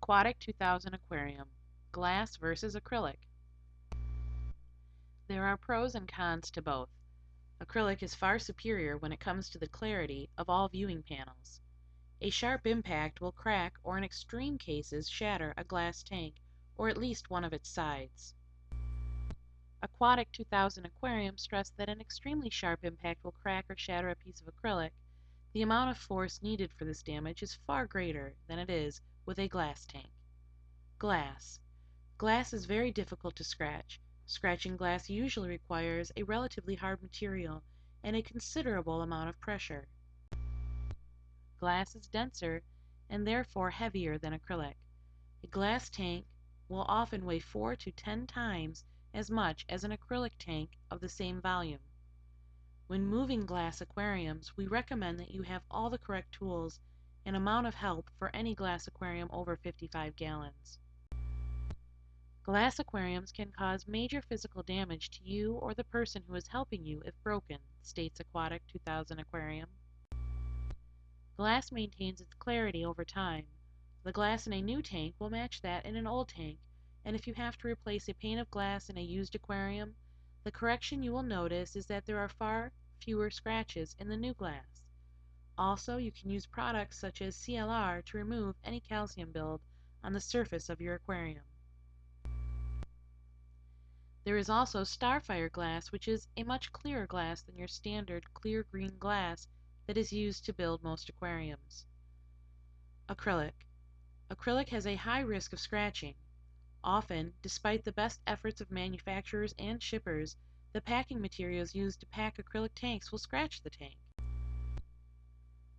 Aquatic 2000 Aquarium, Glass versus Acrylic. There are pros and cons to both. Acrylic is far superior when it comes to the clarity of all viewing panels. A sharp impact will crack or in extreme cases shatter a glass tank or at least one of its sides. Aquatic 2000 Aquarium stressed that an extremely sharp impact will crack or shatter a piece of acrylic. The amount of force needed for this damage is far greater than it is with a glass tank. Glass. Glass is very difficult to scratch. Scratching glass usually requires a relatively hard material and a considerable amount of pressure. Glass is denser and therefore heavier than acrylic. A glass tank will often weigh 4 to 10 times as much as an acrylic tank of the same volume. When moving glass aquariums, we recommend that you have all the correct tools and amount of help for any glass aquarium over 55 gallons. Glass aquariums can cause major physical damage to you or the person who is helping you if broken, states Aquatic 2000 Aquarium. Glass maintains its clarity over time. The glass in a new tank will match that in an old tank, and if you have to replace a pane of glass in a used aquarium, the correction you will notice is that there are far fewer scratches in the new glass. Also, you can use products such as CLR to remove any calcium build on the surface of your aquarium. There is also Starfire glass, which is a much clearer glass than your standard clear green glass that is used to build most aquariums. Acrylic. Acrylic has a high risk of scratching. Often, despite the best efforts of manufacturers and shippers, the packing materials used to pack acrylic tanks will scratch the tank.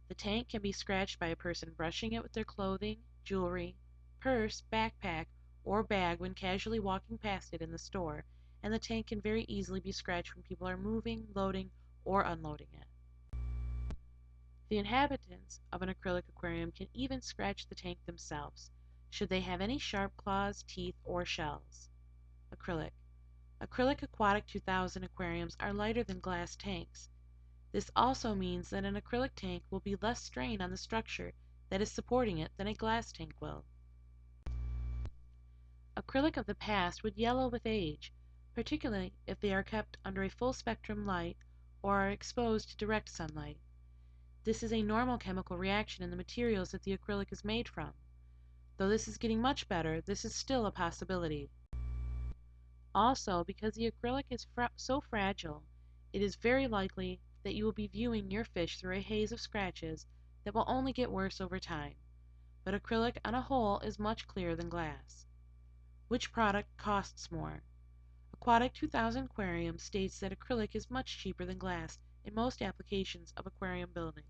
The tank can be scratched by a person brushing it with their clothing, jewelry, purse, backpack, or bag when casually walking past it in the store, and the tank can very easily be scratched when people are moving, loading, or unloading it. The inhabitants of an acrylic aquarium can even scratch the tank themselves, should they have any sharp claws, teeth, or shells. Acrylic. Acrylic Aquatic 2000 aquariums are lighter than glass tanks. This also means that an acrylic tank will be less strain on the structure that is supporting it than a glass tank will. Acrylic of the past would yellow with age, particularly if they are kept under a full spectrum light or are exposed to direct sunlight. This is a normal chemical reaction in the materials that the acrylic is made from. Though this is getting much better, this is still a possibility. Also, because the acrylic is so fragile, it is very likely that you will be viewing your fish through a haze of scratches that will only get worse over time. But acrylic on a whole is much clearer than glass. Which product costs more? Aquatic 2000 Aquarium states that acrylic is much cheaper than glass in most applications of aquarium building.